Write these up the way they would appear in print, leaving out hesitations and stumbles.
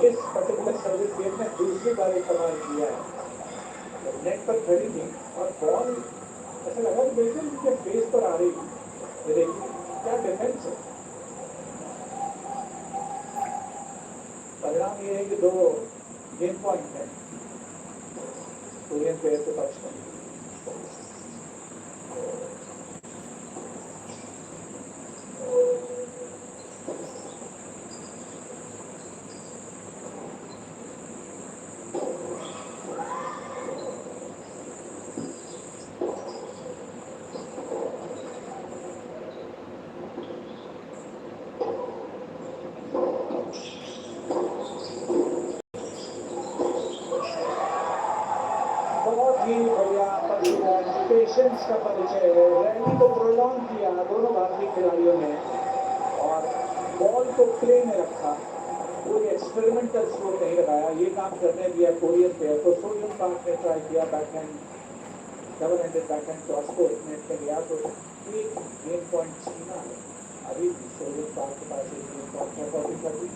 इस particular service game में दूसरी बार इस्तेमाल किया है। तो नेट पर खड़ी थी और बॉल ऐसा लगा कि बिल्कुल उनके फेस पर आ रही थी। ये देखिए क्या डिफेंस है। परिणाम ये है कि 2 गेम पॉइंट है कोरियन प्लेयर के पक्ष में। पेशेंस का परिचय है। रैली को प्रोलॉन्ग किया दोनों भारतीय खिलाड़ियों ने और बॉल को प्ले में रखा। कोई एक्सपेरिमेंटल स्ट्रोक नहीं लगाया। ये काम करने दिया कोरियन प्लेयर को। सोडियम पार्क ने ट्राई किया backhand double handed backhand cross को नेट में गया तो एक गेम पॉइंट छीना है। अभी सोडियम पार्क के पास एक गेम पॉइंट है 40-40।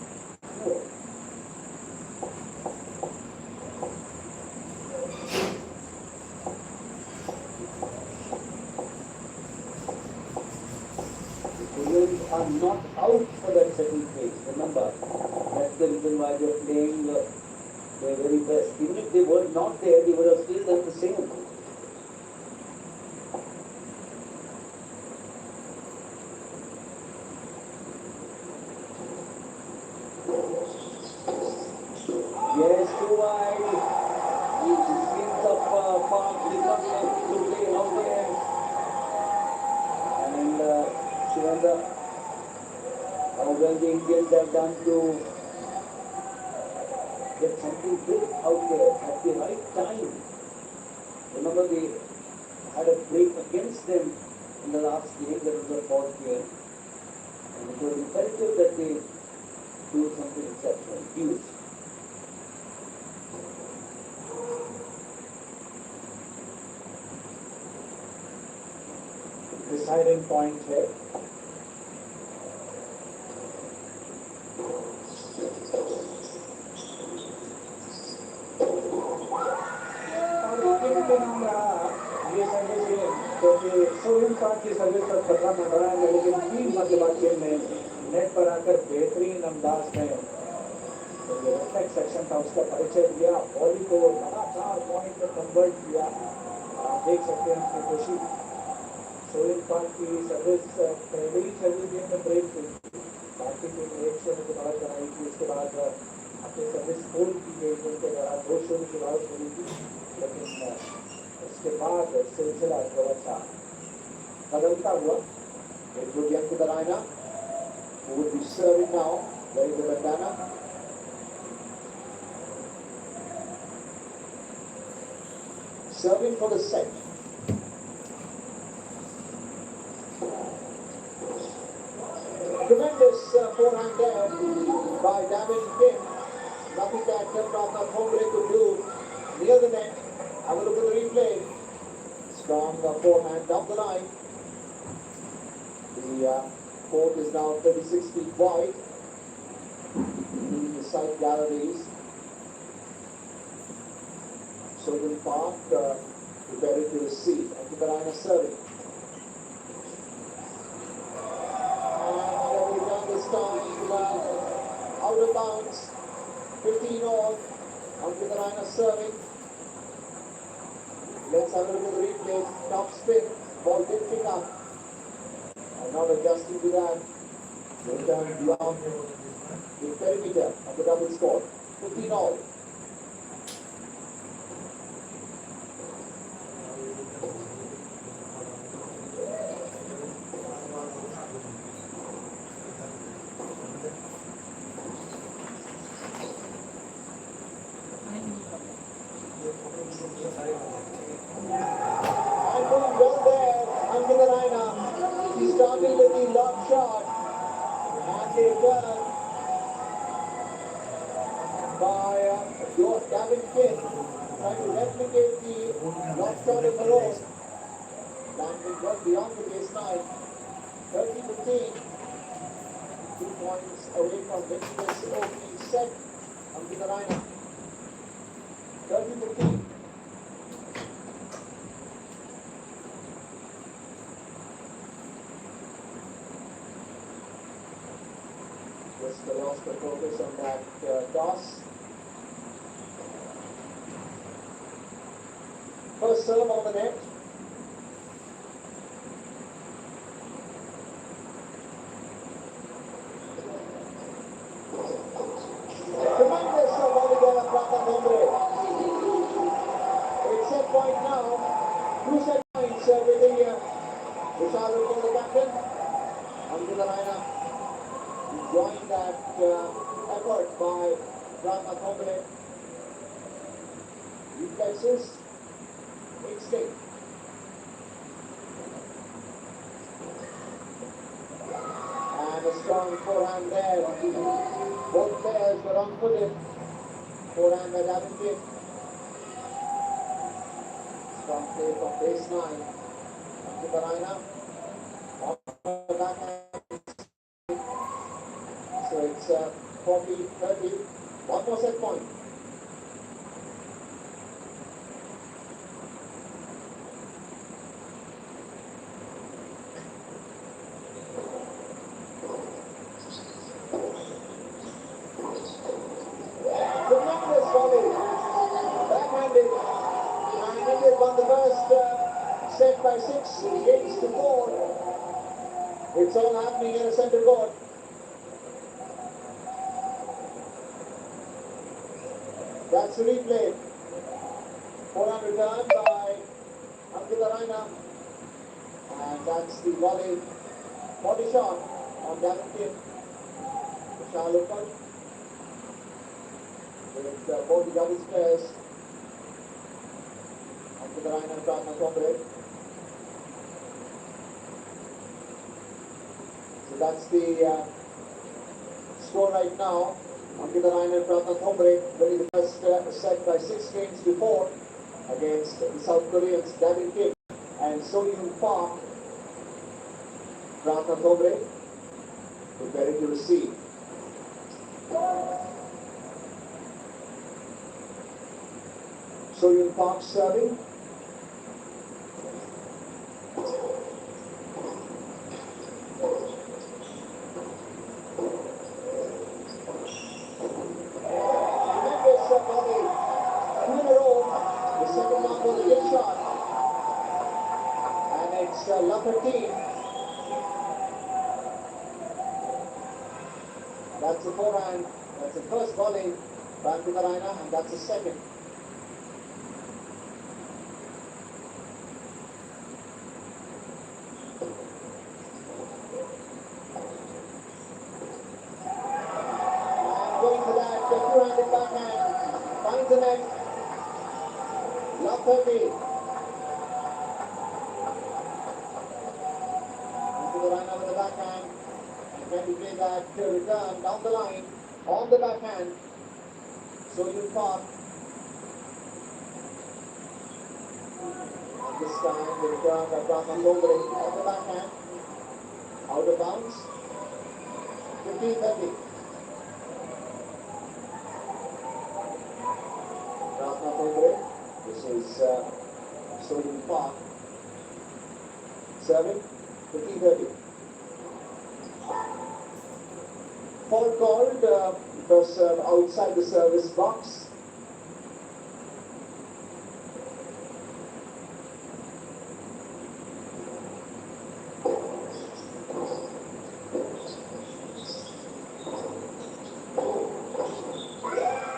Are not out for that second phase. Remember, that's the reason why they're playing their very best. Even if they were not there, they would have still done the same. Yes, too wide. The skins of Park did not want to play out there. And Shivanda, how well the Indians have done to get something big out there at the right time. Remember, they had a break against them in the last game, that was the 4th game. And it was imperative that they do something exceptional, huge. Deciding point है। ये service game क्योंकि sodium park की service पर खतरा मंडरा है, लेकिन 3 बल्लेबाज ने नेट पर आकर बेहतरीन अंदाज में जो रिफ्लेक्स सेक्शन था उसका परिचय दिया। बॉलिंग को लगातार पॉइंट में कन्वर्ट किया। आप देख सकते हैं उसकी खुशी। सोडियम पार्क की सर्विस पहले ही सर्विस गेम में ब्रेक हुई। बाकी की 1 शो में दोबारा कराई थी। उसके बाद अपनी सर्विस होल्ड की गई थी। उनके दौरान 2 शो की शुरुआत हुई थी, लेकिन उसके बाद सिलसिला थोड़ा सा बदलता हुआ। Very good Anita Yadav, who would be serving now. Very good bandana. Serving for the set. Tremendous forehand there by David Kim. Nothing that Kemrata Thongre could do near the net. Have a look at the replay. Strong forehand down the line. The court is now 36 feet wide. In the side galleries. Soden Park preparing to receive. Anita Yadav serving. Out of bounds, 15 all, Anita Yadav serving. Let's have a look at the replay. Top spin, ball did pick up. And not adjusting to that. They down beyond the perimeter of the double score. 15 all. Starting with the lob shot, and the return by David Kim, trying to replicate the lob shot in the row. Landing well beyond the baseline, 30-15, 2 points away from winning this opening set. the lineup. 30-15. Just lost the focus on that toss. First serve on the net. Tremendous volleyball from the Mumbai. It's set point now. 2 set points with the Vishal Rupal, the captain. Onto the lineup. Enjoying that effort by Rama Thombre. Reflexes. Instinct. And a strong forehand there. Both players were on footed. Forehand by Davin. Strong play from baseline. Onto the lineup. On the backhand. So it's 40-30. One more set point. Tremendous volley. Backhanded. And India won the first set by 6 games to 4. It's all happening in a center court. That's the replay. Forehand return by Abdullah. And that's the volley. Body shot on Davin. Vishal Rupal. With both the doubles players. Abdullah and Rama Thombre. So that's the score right now. Anita Yadav and Anita Yadav winning the first set by 6 games to 4 against the South Koreans Davin Kim and So-Yoon Park. Anita Yadav preparing to receive. So-Yoon Park serving. Number 13. That's the forehand. That's the first volley by Anita Yadav, and that's the second. And going for that two-handed backhand. Finds the net. Love 30. With the backhand, and then we play that return down the line on the backhand. So-Yoon Park. And this time the return by Rama Thombre on the backhand. Out of bounds. 15-30. Rama Thombre. This is So-Yoon Park. Serving. 15-30. Foul called because outside the service box.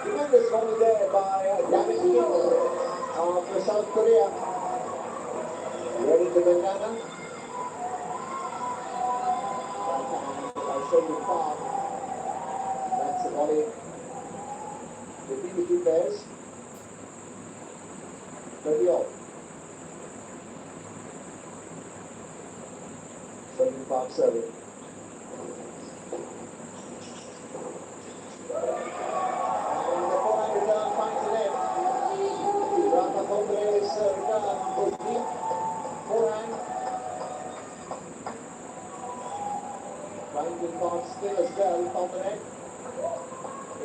Tremendous volley there by Davin Kim of South Korea. Ready to banana. So-Yoon Park. That's the volley between the two pairs. 30 all. So-Yoon Park serving. And the forehand return finds the net. Rama Thombre's return goes deep. Forehand. Trying to stay as well on the net.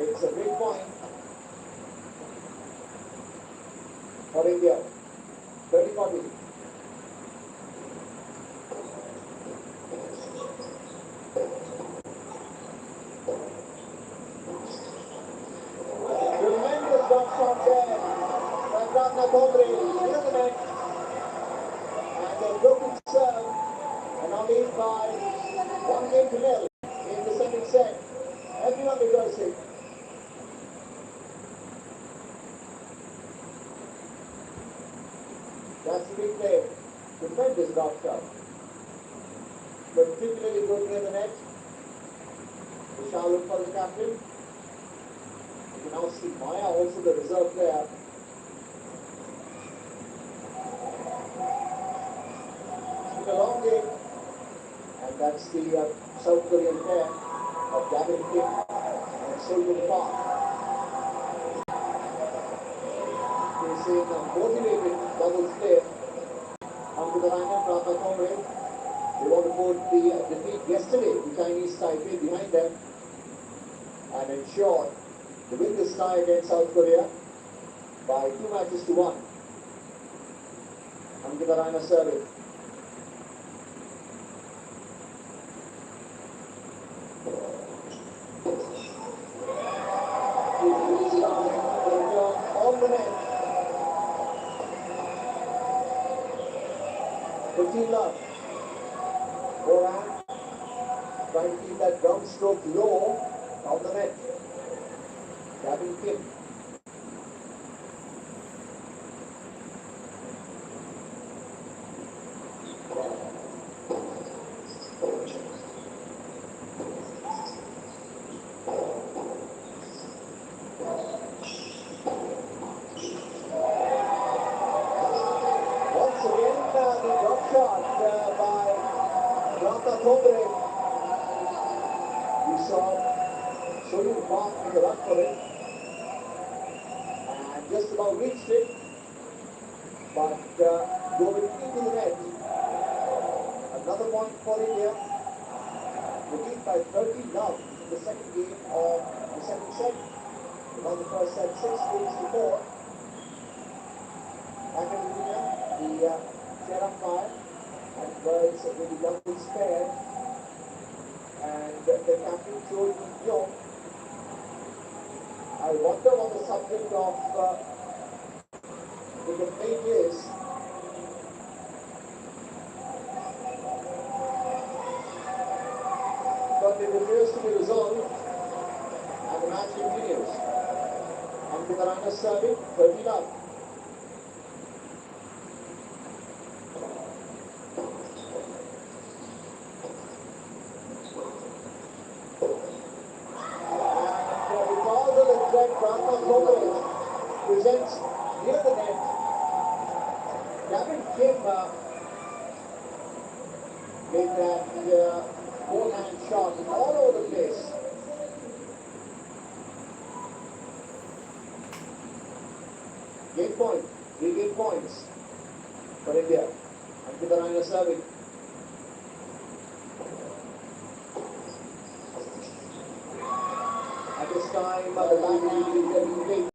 It's a great point for India. 30-40. Tremendous drop shot there. Near the net. And a broken serve. And now lead by 1-0 in the second set. Everyone rejoicing. That's a big play. Tremendous drop shot. Particularly good near the net. The shout out for the captain. You can now see Maya, also the reserve player. It's been a long game. And that's the South Korean pair of Gavin Kim and Soyun Park. They're saying a motivated doubles play. Onto the line, Rata Comrade. They want to put the defeat yesterday, the Chinese Taipei, behind them and ensure they win this tie against South Korea by 2-1. Ankita Raina serving. On the net. 15 love. Forehand. Trying to keep that ground stroke low on the net. Gavin Kim. Once again, the drop shot by Rata Tombre. We saw Soyun Park make a run for it and just about reached it, but going into the net. Another point for India. They lead by 30 now in the second game of the second set. They won the first set 6-4. Back in the pair of fire and girls with the doubles pair. And the captain Choi Young. I wonder what the subject of the complaint is. But it appears to be resolved and the match continues. And with the runner serving, 30 love. Presents near the net. Gavin Kim made that forehand shot all over the place. Game point, 3 game points for India. Ankita Raina serving. At this time, the backhand is getting big.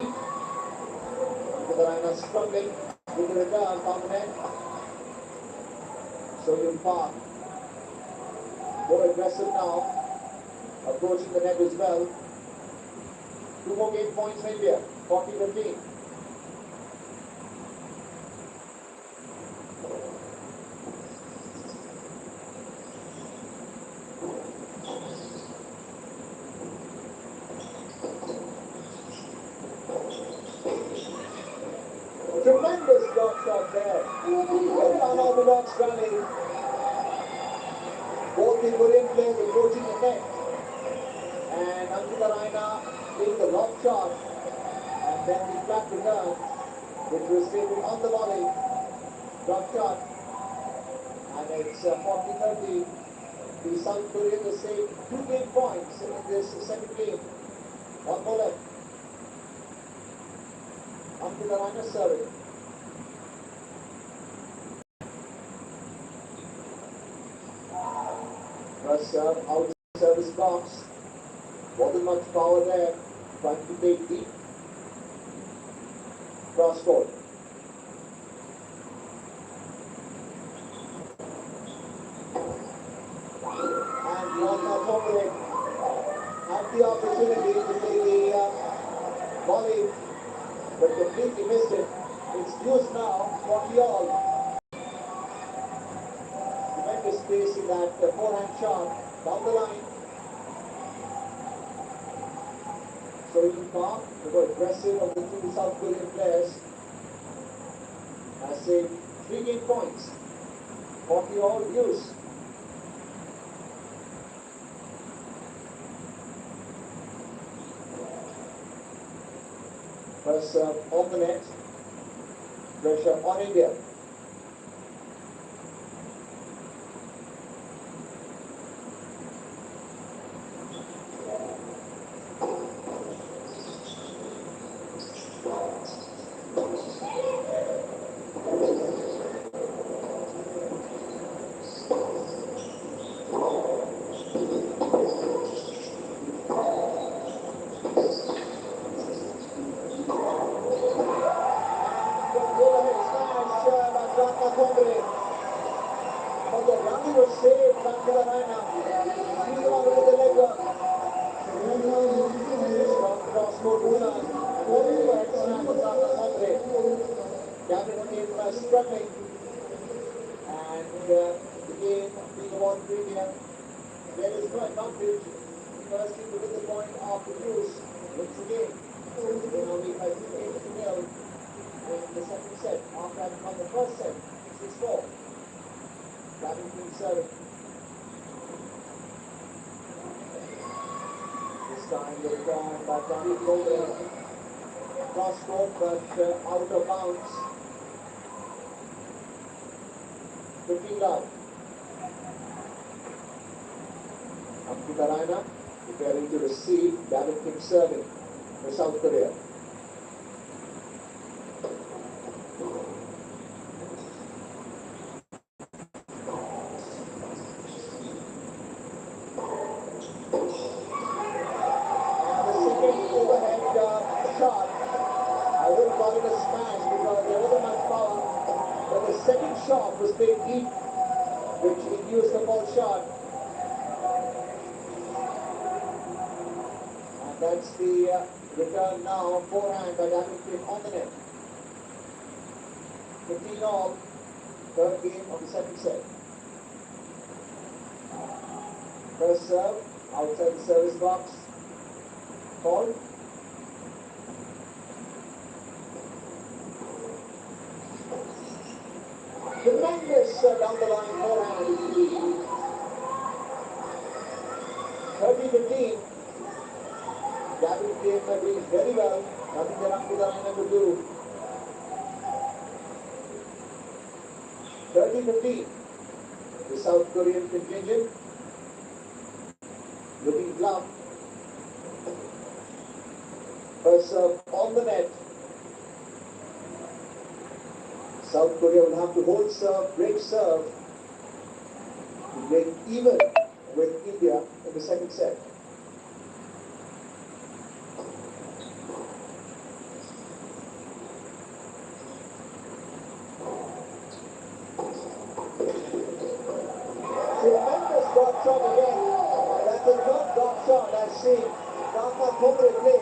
Raina struggling with the return on the net. Soyun Park more aggressive now, approaching the net as well. 2 more game points for India, 40-15. Tremendous drop shot there. Very unorthodox rally. Both the Korean players approaching the net. And Ankita Raina taking the lob shot. And then the flat return, which was taken on the volley. Drop shot. And it's 40-30. The South Koreans will save 2 game points in this second game. 1 more left. Ankita Raina serving. First serve, out service box. Wasn't much power there. Trying to take deep. Cross court. Anita Yadav had the opportunity to play the volley, but completely missed it. It's deuce now, 40 all. Tremendous pace in that forehand shot down the line. So even calm, they were aggressive of the two South Korean players. Has saved 3 game points, 40 all deuce. First serve on the net, pressure on India. Struggling, and the game being about premium, there is no advantage. First team to win the point after use wins the game. They now lead by 8-0 in the second set. After having won the first set, 6-4. Badminton serving. This time they return by Johnny Golden. Cross court, but out of bounds. 15 love. Anita Yadav preparing to receive Badminton serving for South Korea. And the second overhead shot, I wouldn't call it a smash because there wasn't much power. But the second shot was played deep, which induced the ball shot. And that's the return now, forehand by Badminton on the net. 15 all, third game of the second set. First serve, outside the service box, called. Tremendous down the line forehand. 30-15. Badminton doing very well. Nothing that Anita Yadav could do. 30-15. The South Korean contingent looking bluff. First serve on the net. South Korea will have to hold serve, break serve to break even with India in the second set. Tremendous dot shot again. That's the third dot shot I've seen Anita Yadav play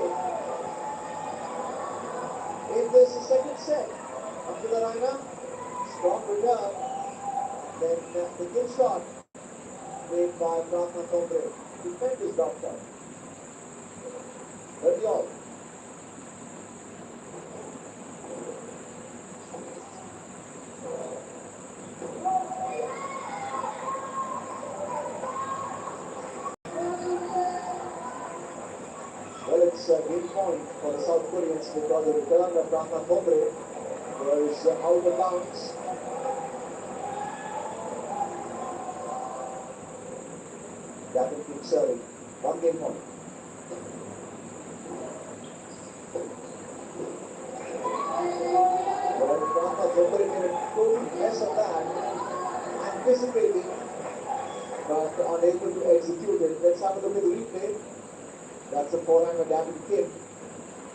in this second set. Anita Yadav, strong return. Then the good shot made by Anita Yadav. Tremendous dot shot. 30 all. Well, it's a game point for the South Koreans because the return of Anita Yadav was out of bounds. Badminton serving, 1 game point. But Anita Yadav made a total mess of that, anticipating but unable to execute it. Let's have a look at the replay. That's a forehand of Badminton,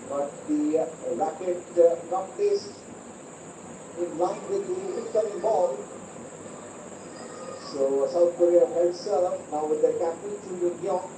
but the racket not placed in line with the incoming ball. So South Korea heads now with their captain Chu Yong.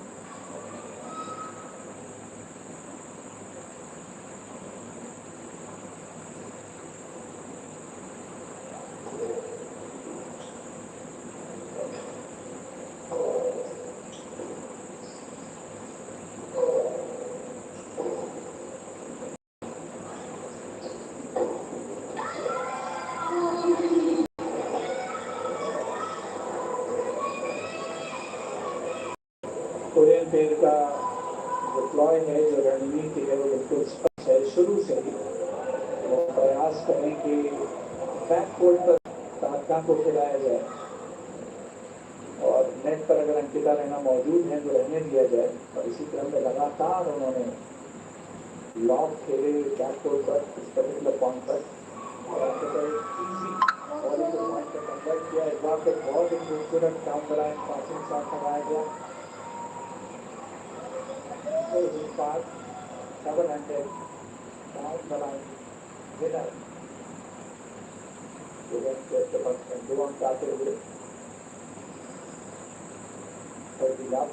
Korean pair का जो ploy है, जो रणनीति है, वो बिल्कुल स्पष्ट है। शुरू से ही वो प्रयास करें कि बैक कोर्ट पर तारका को खिलाया जाए और नेट पर अगर अंकिता रैना मौजूद है तो रहने दिया जाए। और इसी क्रम में लगातार उन्होंने लॉक खेले बैक कोर्ट पर इस पर्टिकुलर पॉइंट पर और अंकिता इजी बॉलिंग को पॉइंट पर कन्वर्ट किया। एक बार फिर बहुत ही खूबसूरत काउंटर लाइन पासिंग शॉट लगाया गया। So his pass 700 down the line winner. के पास दुआन आते हुए 30 लाख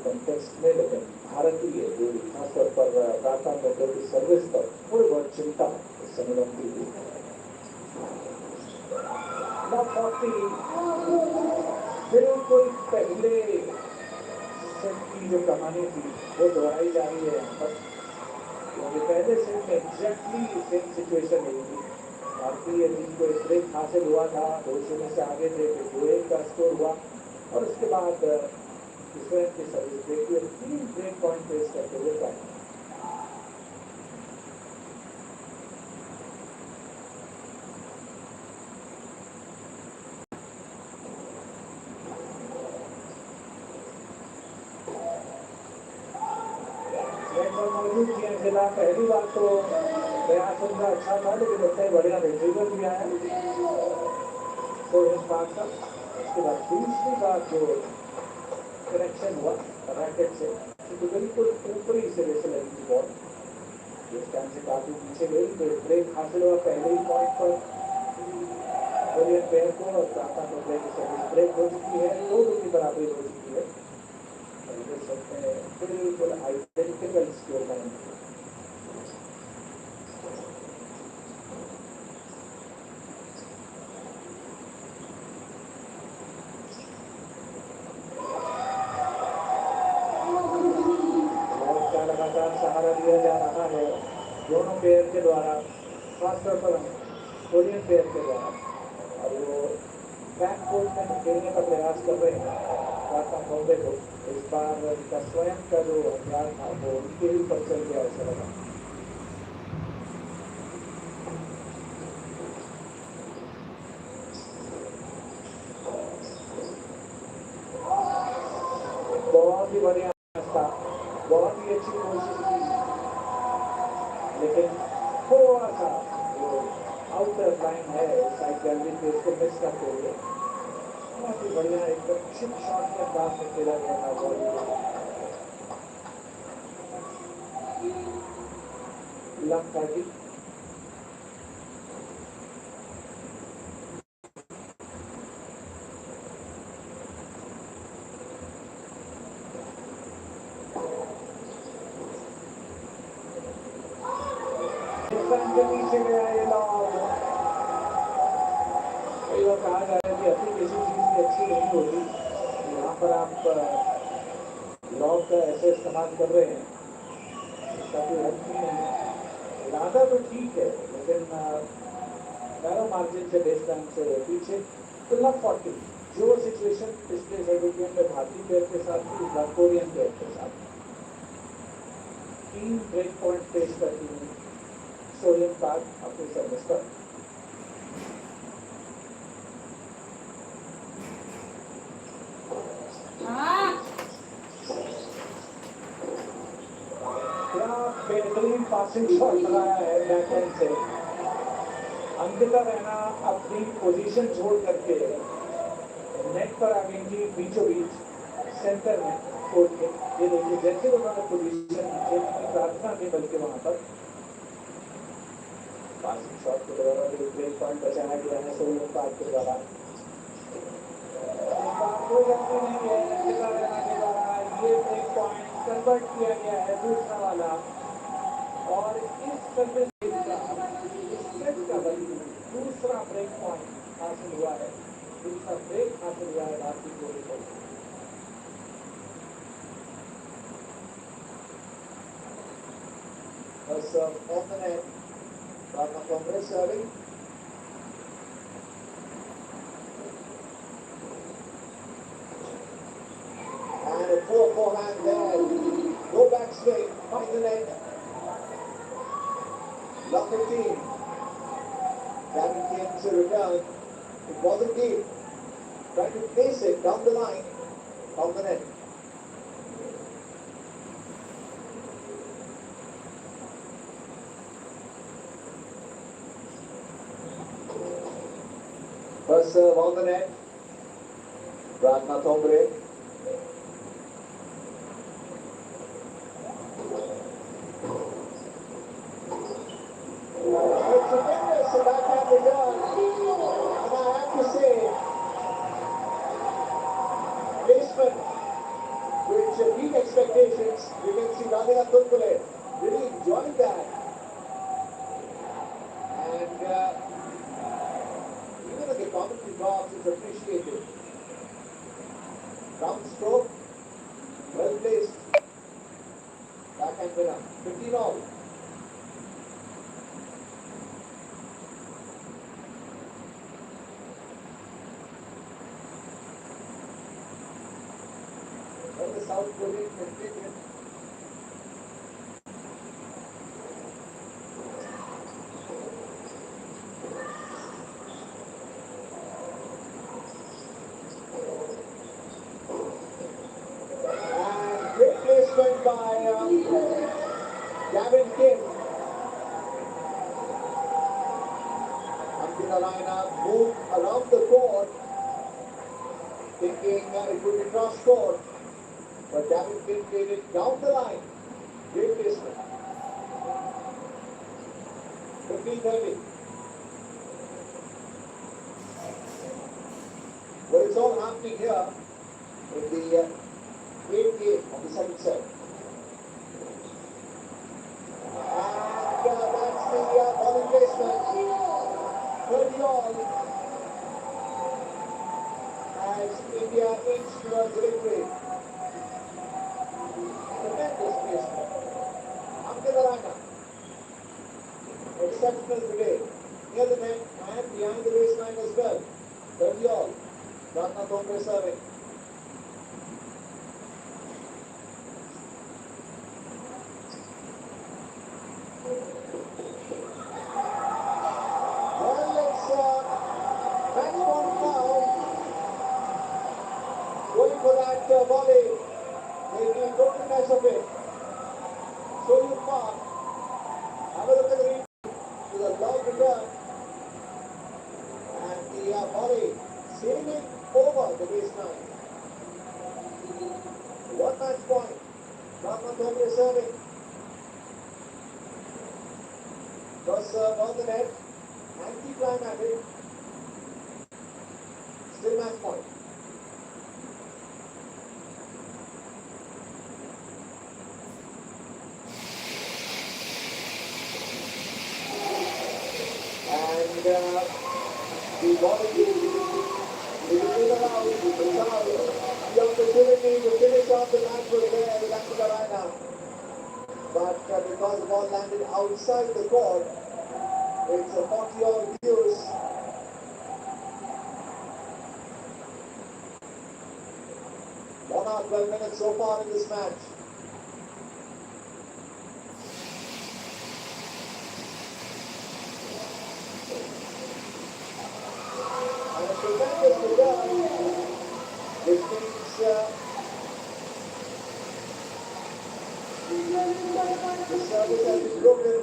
कंटेस्ट में, लेकिन भारतीय जो खासतौर पर टाटा मोटर की सर्विस पर थोड़ी बहुत चिंता इस समय बनती थी। बिल्कुल पहले सेट की जो कहानी थी वो दोहराई जा रही है यहाँ पर, क्योंकि पहले सेट में एग्जैक्टली सेम सिचुएशन नहीं थी। भारतीय टीम को एक ब्रेक हासिल हुआ था, 2-0 से आगे थे, फिर 2-1 का स्कोर हुआ और उसके बाद स्वयं की सर्विस ब्रेक हुए, 3 ब्रेक पॉइंट फेस करते हुए पाए। मौजूद किए जिला पहली बार तो प्रयास उनका अच्छा था, लेकिन उससे बढ़िया रिट्रीवर भी आया तो इस बात का। उसके बाद दूसरी बार जो कनेक्शन हुआ रैकेट से, तो बिल्कुल ऊपरी सिरे से लगी थी बॉल, जिस टाइम से काफी पीछे गई तो ब्रेक हासिल हुआ पहले ही पॉइंट पर कोरियन पेयर को। और टाटा मोटर की सर्विस ब्रेक हो चुकी है, 2-2 की बराबरी हो चुकी है। देख सकते हैं बिल्कुल आइडेंटिकल स्कोर लाइन। लगातार सहारा दिया जा रहा है दोनों पेयर के द्वारा, खासतौर पर कोरियन पेयर के द्वारा, और वो बैक कोर्ट में खेलने का प्रयास कर रहे हैं टाटा मोटर को। इस बार उनका स्वयं का जो हथियार था वो उनके ही पर चल गया ऐसा लगा। बहुत ही बढ़िया था, बहुत ही अच्छी कोशिश की, लेकिन थोड़ा सा जो आउटर लाइन है साइड गैलरी पे उसको मिस करते हुए बहुत ही बढ़िया एकदम चिप शॉट के अंदाज में खेला गया था बॉल। लक 30 के पीछे गया ये लॉक। कई बार कहा जा रहा है कि अपनी किसी चीज की अच्छी नहीं होती, यहाँ पर आप लॉक का ऐसे इस्तेमाल कर रहे हैं, इसका कोई अर्थ ही नहीं है। इरादा तो ठीक है, लेकिन नैरो मार्जिन से बेस लाइन से पीछे तो लक 40 जो सिचुएशन पिछले सर्विसियन में भारतीय प्लेयर के साथ थी, कोरियन प्लेयर के साथ 3 ब्रेक पॉइंट फेस करती हुई सोलन पार्क अपनी सर्विस पर। क्या बेहतरीन पासिंग शॉट लगाया है बैकहैंड से। अंकिता रैना अपनी पोजीशन छोड़ करके नेट पर आ गई थी बीचों बीच सेंटर में कोर्ट के। ये देखिए जैसे उन्होंने पोजीशन प्रार्थना की, बल्कि वहां पर पासिंग शॉट के द्वारा भी ब्रेक पॉइंट बचाया गया है सोलह पार्क के द्वारा। कोई गलती नहीं है अंकिता रैना के द्वारा, ये ब्रेक पॉइंट कन्वर्ट किया गया है दूसरा वाला, और इस सर्विस का दूसरा ब्रेक पॉइंट हासिल हुआ है, दूसरा ब्रेक हासिल हुआ है भारतीय जोड़ी को। First serve off the net. Rana Congress serving. And a forehand there. Go back swing. Find the net. Lock 15. Gavin came to return. It wasn't deep. Trying to place it down the line. Off the net. First serve on the net. Rana Thombre. It's a tremendous backhand return. And I have to say, placement which beat expectations. You can see Anita Yadav really enjoying that. And even if the commentary box is appreciated. Round stroke, well placed. Backhand winner, 15 all. Well, the South Korean contingent. And great placement by Gavin Kim. Anita Yadav moved around the court, thinking it would be cross court, but Gavin Kim played it down the line. Great placement. 15-30. Well, it's all happening here in the 8th game of the second set. And that's the bowling placement. 30 all as India inches towards victory. Tremendous placement. Anita Yadav. Exceptional today. Near the net and behind the baseline as well. 30 all. Rana Congress serving. Well, it's match point now. Going for that volley. Making total mess of it. Soyu Park. Have a look at the replay. To the long return. And the volley sailing over the baseline. 1 match point. Rana Congress serving. First serve on the net. Anti-climatic. Still match point. And the ball is allowed the opportunity to finish off the match was there with Anita Yadav. But because the ball landed outside the court, it's a 40-all use. One hour, 12 minutes so far in this match. And a tremendous return, which means the service has been broken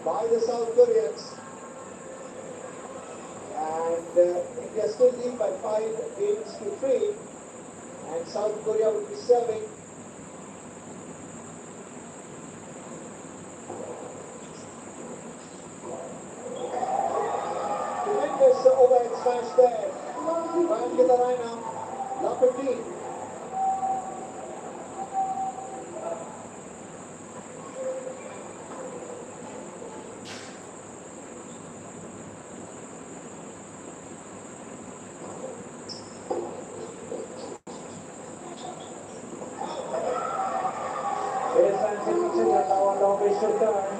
by the South Koreans. And India still lead by 5-3. And South Korea will be serving. nice overhead smash there by Anita Yadav, love 15. Baseline से पीछे जाता हुआ long turn,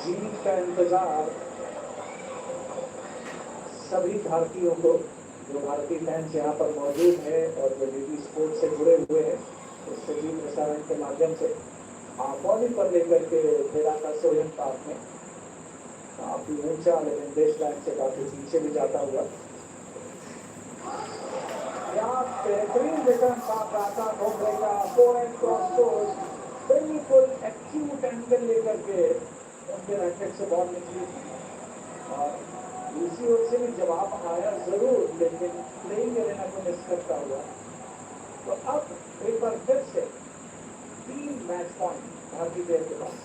जीत का इंतजार सभी भारतीयों को, जो भारतीय फैंस यहाँ पर मौजूद है और जो डीडी स्पोर्ट्स से जुड़े हुए हैं इस सजीव प्रसारण के माध्यम से बॉलिंग पर लेकर के खेला था सोलन पार्क में, काफी ऊंचा लेकिन बेस लाइन से काफी पीछे भी जाता हुआ। यहाँ बेहतरीन रिटर्न साफ रहा था ढोबरे का, 4 एंड क्रॉस कोर्स, बिल्कुल एक्यूट एंगल लेकर के उनके रैकेट से बॉल निकली और दूसरी ओर से भी जवाब आया जरूर, लेकिन प्लेइंग एरिना को मिस करता हुआ। तो अब एक बार फिर से 3 मैच पॉइंट भारतीय टीम के पास।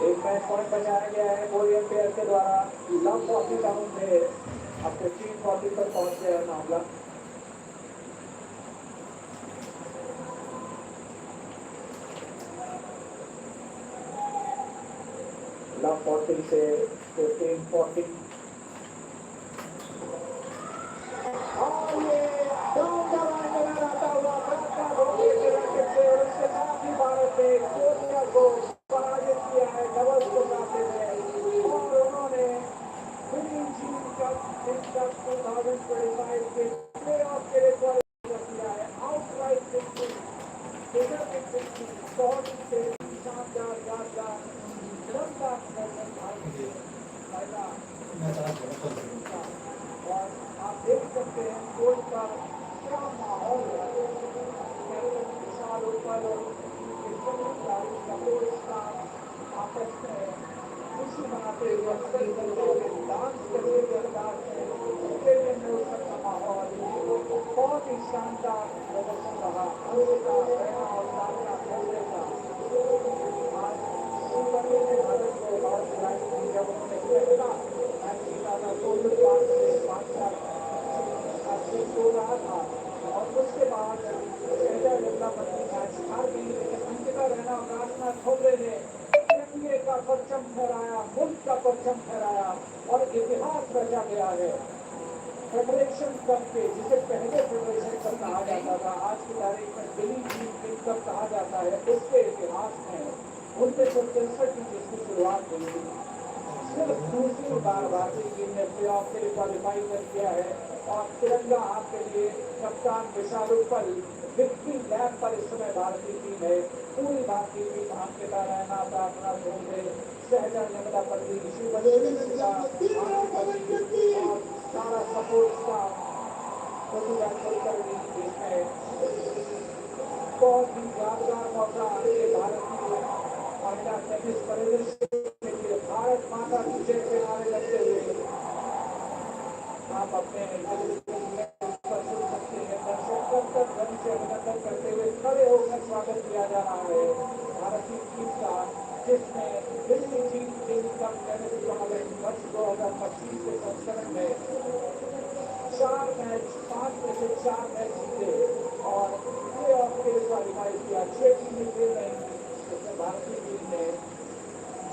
एक मैच पॉइंट बचाया गया है कोरियन पेयर के द्वारा। लव 40 डाउन थे, अब 15-40 पर पहुंच गया है मामला। लव 40 से 15-40 और ये डाउन द लाइन में आता हुआ फटका ढोबरे के रैकेट से और उसके साथ ही भारत ने कोरिया को पराजित किया है डबल्स को साथे में और उन्होंने विनिंग टीम का 2025 के प्लेऑफ के लिए क्वालिफाई कर दिया है। आउटराइट विक्ट्री, डेजर्ट विक्ट्री, बहुत ही शानदार यादगार तिरंगा प्रदर्शन भारत के पहला। और आप देख सकते हैं कोर्ट का क्या माहौल है, कैप्टन विशाल ऊपर और सपोर्ट स्टाफ आपस में खुशी मनाते हुए मदद करते हुए डांस करते हुए अंदाज में स्टेडियम में उत्सव का माहौल, बहुत ही शानदार प्रदर्शन रहा अंकिता, रैना और साधना ढोबरे का। आज सुपर लीग में भारत को बहुत दिलाई थी जब उन्होंने पहला मैच जीता था कोलकाता से 5-4 हो रहा था और उसके बाद पत्नी मैच हार गई, लेकिन अंकिता, रैना और साधना ढोबरे ने तिरंगे का परचम फहराया, मुल्क का परचम फहराया और इतिहास रचा गया है। फेडरेशन कप के, जिसे पहले फेडरेशन कप कहा जाता था, आज की तारीख में दिल्ली टीम कप कहा जाता है, उसके इतिहास में 1963 की जिसकी शुरुआत हुई, सिर्फ दूसरी बार भारतीय टीम ने प्लेऑफ के लिए क्वालिफाई कर किया है और तिरंगा आपके लिए कप्तान विशाल ऊपर विक्ट्री लैप पर इस समय भारतीय टीम है। पूरी भारतीय टीम अंकिता, रैना, साधना ढोबरे, सहजा, नर्मदा पल्ली, शिवबली और सारा सपोर्ट स्टाफ इसमें बहुत ही यादगार मौका ये भारतीय महिला टेनिस परिदृश्य के लिए भारत माता की जय के नारे लगते हुए आप अपने पर सुन सकते हैं। दर्शक रन से अभिनंदन करते हुए खड़े होकर स्वागत किया जा रहा है भारतीय टीम का, जिसमें दिल्ली टीम का टेनिस टूर्नामेंट वर्ष 2025 के संस्करण में 4 मैच, 5 में से 4 मैच जीते और प्लेऑफ के लिए क्वालिफाई किया। 6 टीमें खेल रही थी, जिसमें भारतीय टीम ने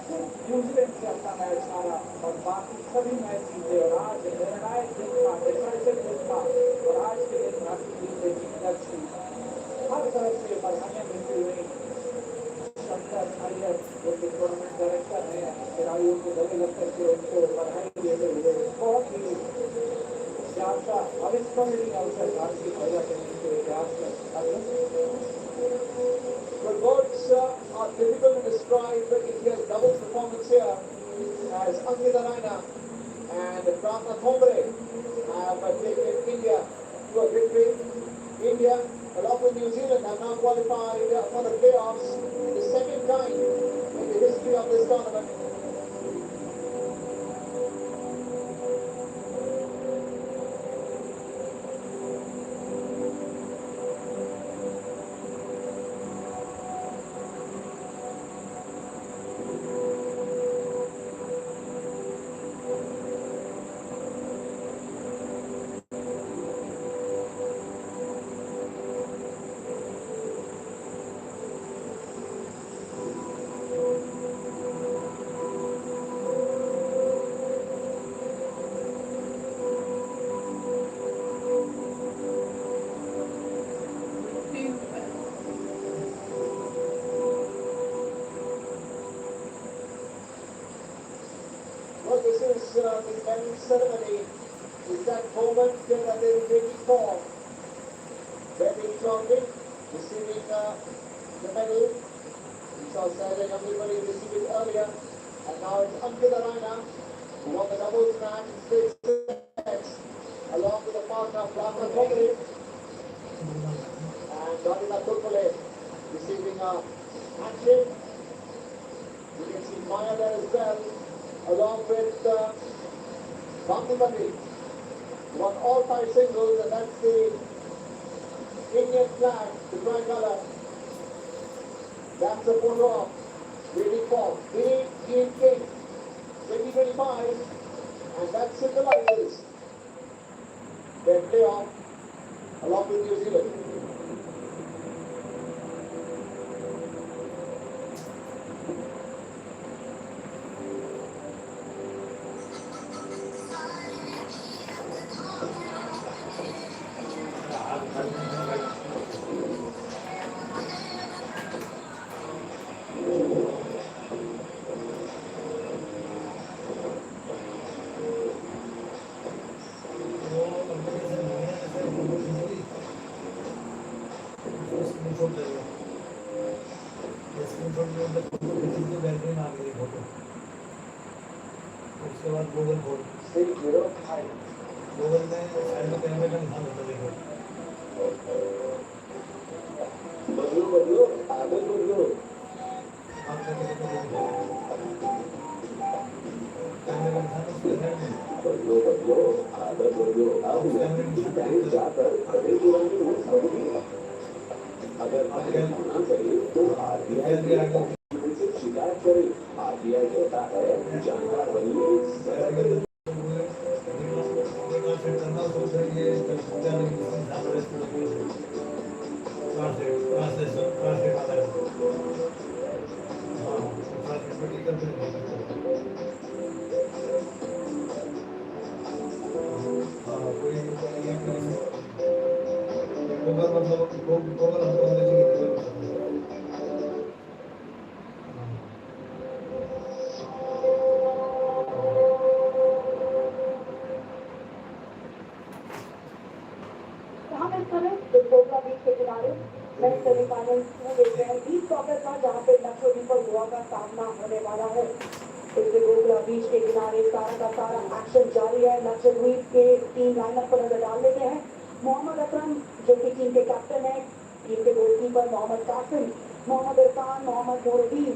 न्यूजीलैंड से अपना मैच हारा और बाकी सभी मैच जीते और आज निर्णायक दिन था, डिसाइसिव दिन था और आज के दिन भारतीय टीम ने जीत दर्ज की। हर तरफ से बधाइयां मिलती हुई। शंकर अय्यर जो कि टूर्नामेंट डायरेक्टर हैं, खिलाड़ियों को गले लग करके उनको बधाई देते हुए बहुत ही शानदार अविस्मरणीय अवसर भारतीय महिला टेनिस के इतिहास में। Good words are difficult to describe India's double performance here as Anita Yadav and Pratna Thombre have taken India to a victory. India, along with New Zealand, have now qualified for the playoffs the second time in the history of this tournament. of the medal ceremony is that moment that they will waiting for. Very shortly, receiving the medal. We saw Sarah everybody receive it earlier, and now it's Ankita Raina, who won the doubles match in straight sets, along with the partner Plata Kogre and Radhika Turpale receiving a handshake. You can see Maya there as well, along with Bangladesh, who won all 5 singles, and that's the Indian flag, the tricolor. That's the photo of waiting for Billie Jean King 2025, and that symbolizes their playoff along with New Zealand. उसके बाद Google खोल Google में side में कैमरे का निशान होता है देखो आप करके देखो कैमरे का निशान उसके साइड में अगर तो आरबीआई शिकायत करें। आरबीआई कहता है जानकार बनिए। सेमीफाइनल देख रहे हैं 20 अगस्त का, जहाँ पे लक्षद्वीप और गोवा का सामना होने वाला है। इसके गोगला बीच के किनारे सारा का सारा एक्शन जारी है। लक्षद्वीप के टीम लाइनअप पर नजर डाल लेते हैं। मोहम्मद अकरम जो कि टीम के कैप्टन है, टीम के गोलकीपर मोहम्मद कासिम, मोहम्मद इरफान, मोहम्मद नूरुद्दीन,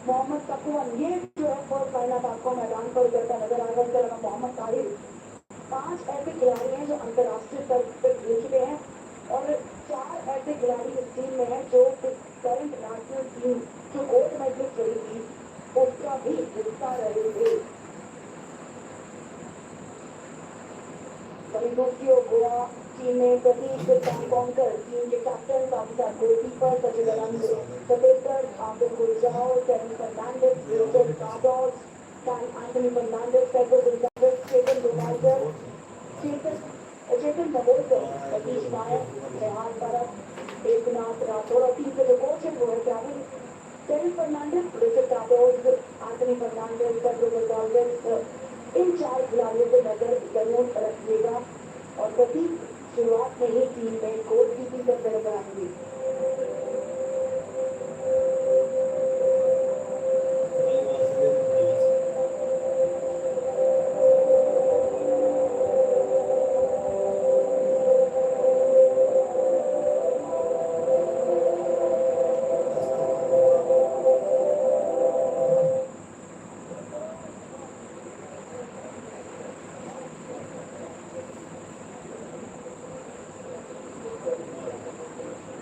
मोहम्मद तकवन, ये जो है फर्स्ट लाइनअप आपको मैदान पर उतरता नजर आएगा। इसके अलावा मोहम्मद ताहिर, 5 ऐसे खिलाड़ी हैं जो अंतर्राष्ट्रीय स्तर पर खेल चुके हैं और 4 ऐसे खिलाड़ी इस टीम में हैं जो करंट नेशनल टीम जो गोल्ड मेडलिस्ट रही थी उसका भी हिस्सा रहे थे। वहीं दूसरी ओर गोवा टीम में प्रतीक कांकोंकर, टीम के कैप्टन, साथ ही साथ गोलकीपर सचिन अनंत, सतेंद्र आबिद गुलजाओ, केविन फर्नांडिस, रिचर्ड कार्डोस, एंथनी फर्नांडिस, पेड्रो गोंजालेस, चेतन डोनाल्डर, चेतन नवोलकर, सतीश नायक, रेहान परब, एकनाथ राठौड़ और टीम के जो कोच हैं वो है केविन फर्नांडिस, रिचर्ड कार्डोस, एंथनी फर्नांडिस, पेड्रो गोंजालेस। इन 4 खिलाड़ियों पर नजर जरूर रखिएगा और प्रतीक शुरुआत में ही टीम में गोलकीपिंग करते नजर आएंगे।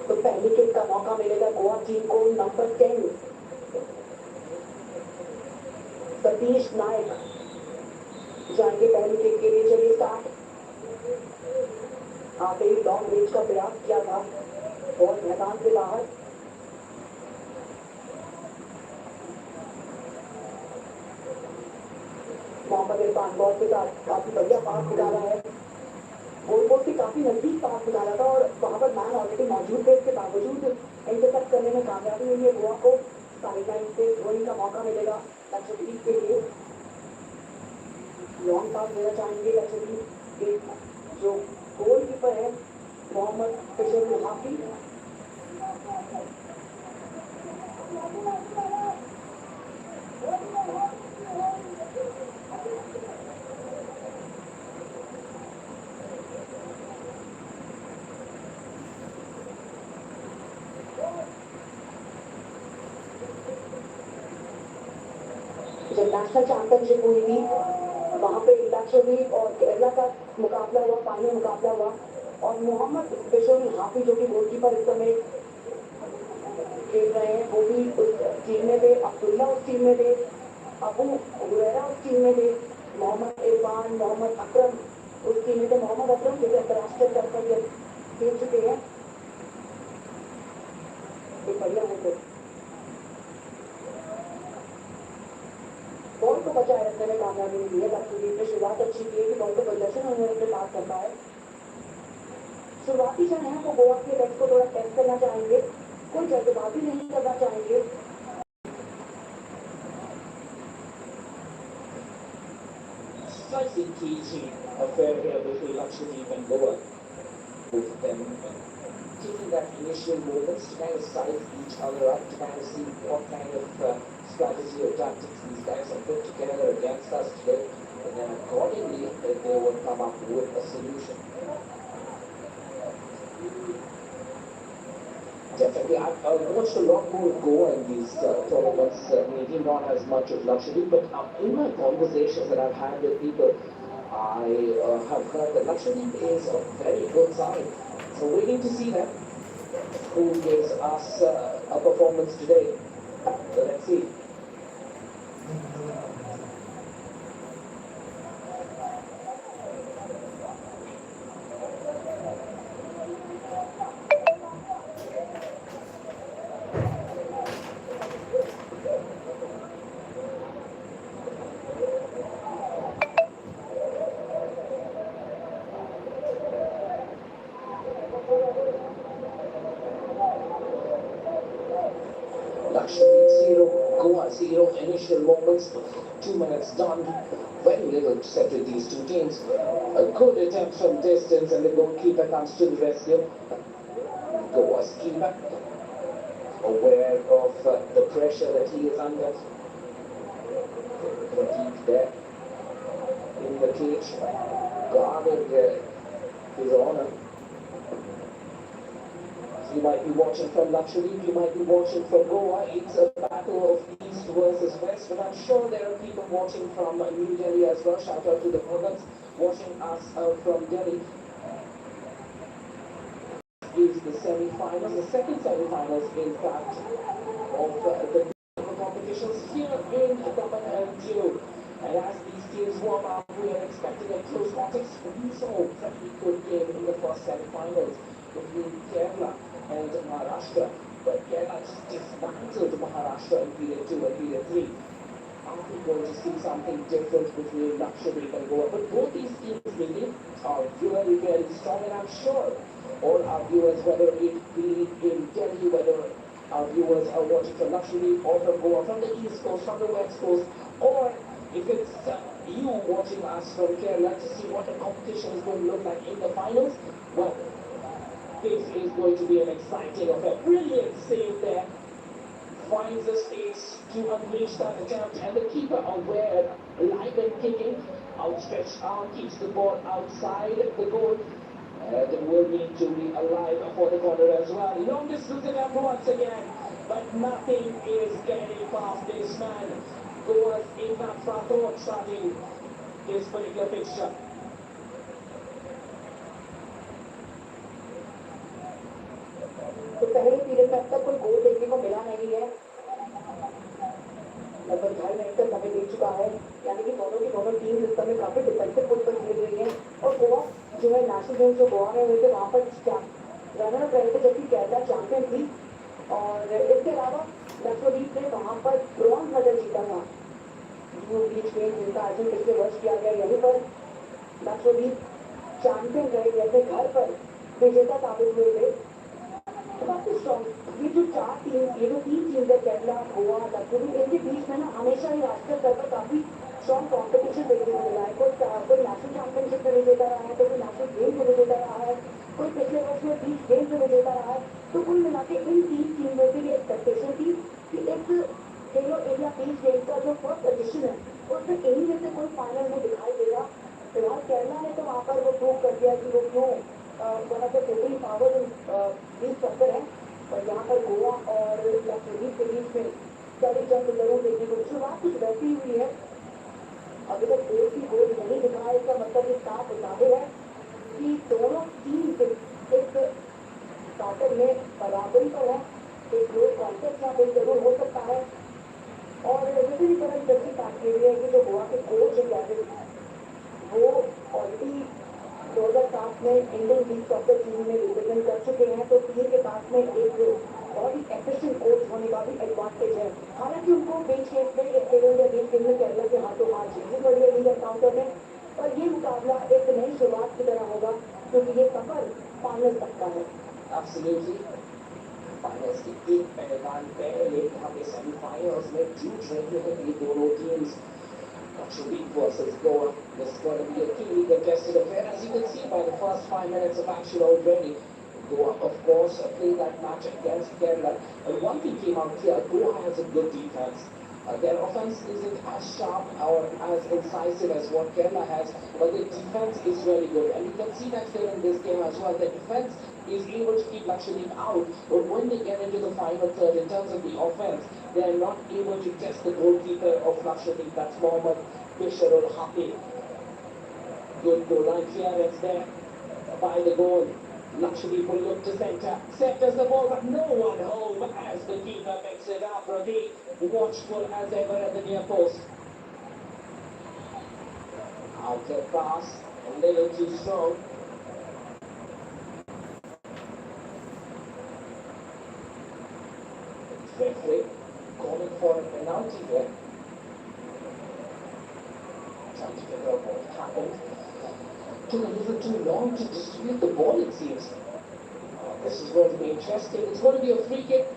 तो पहली किक का मौका मिलेगा गोवा टीम को। नंबर 10 सतीश नायक जाएंगे पहली किक के लिए। चलिए स्टार्ट। आते ही लॉन्ग रेंज का प्रयास किया था और मैदान से बाहर। मोहम्मद इरफान बॉल के साथ काफी बढ़िया पास निकाला है। गोल पोस्ट के काफी नजदीक पास निकाला था और वहां पर मैन ऑलरेडी मौजूद थे। इसके बावजूद इंटरसेप्ट करने में कामयाबी हुई है गोवा को। साइड लाइन से थ्रोइंग का मौका मिलेगा लक्षद्वीप के लिए। लॉन्ग पास देना चाहेंगे लक्षद्वीप के जो गोलकीपर है मोहम्मद बिशोर हाफी। जब नेशनल चैंपियनशिप हुई थी वहां पे लक्षद्वीप और केरला का मुकाबला हुआ, फाइनल मुकाबला हुआ और मोहम्मद बिशोर हाफी जो कि गोलकीपर इस समय खेल रहे हैं वो भी उस टीम में थे, अब्दुल्ला उस टीम में थे, अबू हुरैरा उस टीम में थे, मोहम्मद इरफान, मोहम्मद अकरम उस टीम में थे। मोहम्मद अकरम जो अंतर्राष्ट्रीय स्तर पर खेल चुके हैं, एक बढ़िया है। बॉल को बचाए रखने में कामयाबी मिली है। लक्षद्वीप ने शुरुआत अच्छी की है कि बॉल को प्रदर्शन उन्होंने अपने पास करता है। शुरुआती क्षण है वो गोवा के बैट्स को थोड़ा टेस्ट करना चाहेंगे, कोई जल्दबाजी नहीं करना चाहेंगे। Slightly teasing affair here between Lakshadweep and Goa. Both of them taking that initial moments to kind of size each other up, to kind of see what kind of strategy or tactics these guys have put together against us today, and then accordingly they will come up with a solution. Definitely, I've watched a lot more Goa in these tournaments, maybe not as much of Lakshadweep, but in my conversations that I've had with people, I have heard that Lakshadweep is a very good side. So waiting to see them, who gives us a performance today. So let's see. Lakshadweep 0, Goa 0, initial moments, 2 minutes done, very little said to these two teams. A good attempt from distance and the goalkeeper comes to the rescue. Goa's keeper, aware of the pressure that he is under. Deep there, in the cage, guarded his honor. You might be watching from Lakshadweep, you might be watching from Goa. It's a battle of East versus West, but I'm sure there are people watching from New Delhi as well. Shout out to the Bhagats watching us from Delhi. Is the semi-finals, the second semi-finals, in fact, of the competitions here in Daman and Diu. And as these teams warm up, we are expecting a close contest. We saw a very good game in the first semi-finals between Kerala and Maharashtra, but Kerala just dismantled Maharashtra in period 2 and period 3. Are we going to see something different between Lakshadweep and Goa? But both these teams really are very, very strong, and I'm sure all our viewers, whether it be in Delhi, whether our viewers are watching from Lakshadweep or from Goa, from the East Coast, from the West Coast, or if it's you watching us from Kerala to see what the competition is going to look like in the finals, well, this is going to be an exciting affair. Brilliant save there. Finds a space to unleash that attempt, and the keeper aware, live and kicking, outstretched arm keeps the ball outside the goal. And will need to be alive for the corner as well. Long distance attempt once again, but nothing is getting past this man. Goa's Anita Yadav starting this particular fixture. तो पहले period में अब तक कोई गोल देखने को मिला नहीं है। लगभग 2.5 मिनट तक समय बीत चुका है, यानी कि दोनों की दोनों टीम इस समय काफी डिफेंसिव फुटबॉल खेल रही है। और गोवा जो है नेशनल गेम्स जो गोवा में हुए थे वहाँ पर रनर अप रहे थे, जबकि केरला चैंपियन थी। और इसके अलावा लक्षद्वीप ने वहाँ पर ब्रॉन्ज मेडल जीता था बीच गेम, जिनका आयोजन पिछले वर्ष किया गया। यहीं पर लक्षद्वीप चैंपियन रहे थे, अपने घर पर विजेता साबित हुए थे। काफी स्ट्रॉन्ग ये जो 4 टीम, ये जो 3 टीम है, केरला, गोवा, लक्षद्वीप, इनके बीच में ना हमेशा ही राष्ट्रीय स्तर पर काफी स्ट्रॉन्ग कॉम्पिटिशन देखने को मिला है। कोई नेशनल चैंपियनशिप में विजेता रहा है, तो कोई नेशनल गेम में विजेता रहा है, कोई पिछले वर्ष में 20 गेम में विजेता रहा है। तो कुल मिला के इन 3 टीमों की भी एक्सपेक्टेशन थी कि एक खेलो इंडिया 20 गेम का जो फर्स्ट एडिशन है, उसमें इन्हीं में से कोई फाइनल में दिखाई देगा। फिलहाल केरला ने तो वहाँ पर वो प्रूव कर दिया कि वो क्यों one of the supreme power in बीच सफर है। और यहाँ पर गोवा और लक्षद्वीप के बीच में कड़ी जंग जरूर देखने को शुरुआत कुछ वैसी हुई है। अभी तक एक ही गोल नहीं दिखा है, इसका मतलब ये साफ जाहिर है कि दोनों टीम के एक स्टार्टर में बराबरी पर है। एक क्लोज कॉन्टेस्ट यहाँ पे जरूर हो सकता है। और वैसे भी बड़ा इंटरेस्टिंग बात ये भी है कि जो गोवा के कोच है यादव, वो ऑलरेडी 2007 में इंडियन लीग सॉकर टीम में रिप्रेजेंट कर चुके हैं, तो टीम के पास में एक बहुत ही एफिशिएंट कोच होने का भी एडवांटेज है। हालांकि उनको बीच गेम में एक खेलो या बीच गेम में केरला के हाथों हार जीतनी पड़ी है लीग एनकाउंटर में, और ये मुकाबला एक नई शुरुआत की तरह होगा क्योंकि ये सफर फाइनल तक का है। Absolutely. फाइनल्स की एक पहलवान पहले यहाँ पे सेमीफाइनल्स में जूझ रही है ये दोनों teams. Lakshadweep versus Goa. This is going to be a keenly contested affair, as you can see by the first 5 minutes of action already. Goa, of course, played that match against Kerala. And one thing came out here, Goa has a good defense. Their offense isn't as sharp or as incisive as what Kerala has, but the defense is really good. And you can see that here in this game as well. The defense is able to keep Lakshadweep out, but when they get into the final third, in terms of the offense, they are not able to test the goalkeeper of Lakshadweep. That's Mohammad Bisharul Hafi. Good goal line clearance there by the goal. Lakshadweep will look to centre. Centres the ball, but no one home as the keeper picks it up. Ravi, watchful as ever at the near post. Outlet pass, a little too strong. Referee calling for a penalty here. Trying to figure out what happened. Took a little too long to distribute the ball, it seems. This is going to be interesting. It's going to be a free kick.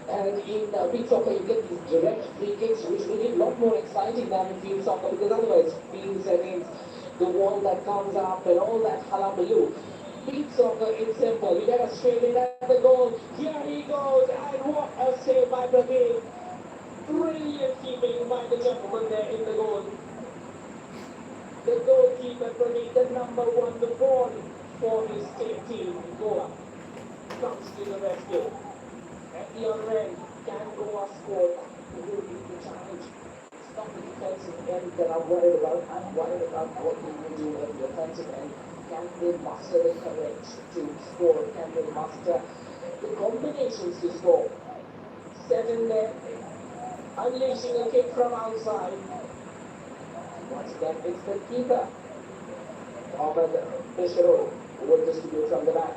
And in beach soccer, you get these direct free kicks, which will be a lot more exciting than in field soccer, because otherwise, field settings, the wall that comes up, and all that hullabaloo. Beach soccer, it's simple. You get a straight in at the goal. Here he goes, and what a save by Pradeep. Brilliant keeping by the gentleman there in the goal. The goalkeeper Pradeep, the number one, the ball for his state team, Goa, comes to the rescue. At the other end, can Goa score? Who will be the challenge? It's not the defensive end that I'm worried about. I'm worried about what they will do at the offensive end. Can they muster the courage to score? Can they muster the combinations to score? Set in there, unleashing a kick from outside. Once again, it's the keeper, Mohammad Bisharul, who will distribute from the back.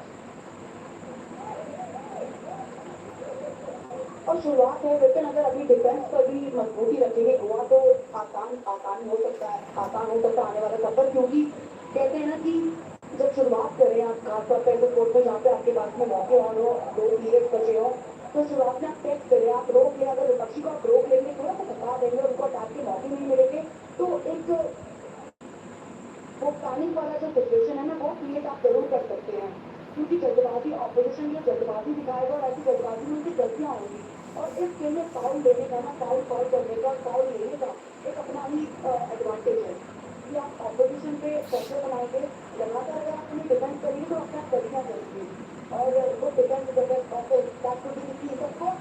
और शुरुआत है, लेकिन अगर अभी defence पर भी मजबूती रखेंगे गोवा तो आसान हो सकता है आने वाला सफर, क्योंकि कहते हैं ना कि जब शुरुआत करें आप, खासतौर पर ऐसे कोर्ट में जहाँ पे आपके पास में मौके ऑन हो, 2 पीरियड बचे हो, तो शुरुआत में आप टेस्ट करें, आप रोक लें, अगर विपक्षी को आप रोक लेंगे, थोड़ा सा थका देंगे, उनको अटैक के मौके नहीं मिलेंगे, तो एक वो पैनिक वाला जो सिचुएशन है ना, वो क्रिएट आप जरूर कर सकते हैं, क्योंकि जल्दबाजी ऑपोजिशन ये जल्दबाजी दिखाएगा और ऐसी जल्दबाजी में उनकी गलतियाँ होंगी। और इस गेम में फाउल लेने का ना, फाउल करने का, फाउल लेने का एक अपना ही एडवांटेज है कि आप ऑपोजिशन पे प्रेशर बनाएंगे, लगातार अगर आप उन्हें डिफेंड करेंगे तो अपना गलतियाँ करेंगे, और वो डिफेंस फर्स्ट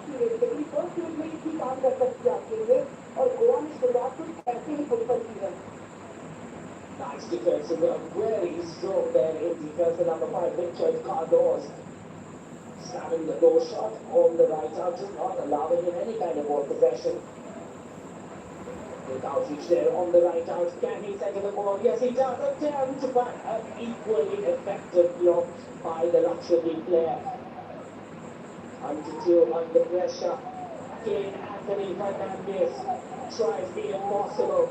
पीरियड, लेकिन फर्स्ट पीरियड में इतनी काम कर सकती है आपके लिए, और गोवा ने शुरुआत कुछ ऐसे ही फुटबॉल की है। Nice defensive work, very strong there in defense, number 5, Richard Cardos. Slamming the low shot on the right out, just not allowing him any kind of ball possession. With outreach there on the right out, can he center the ball? Yes, he does. Attempt, but an equally effective block by the Lakshadweep player. Under pressure, Kane Anthony Fernandez tries the impossible,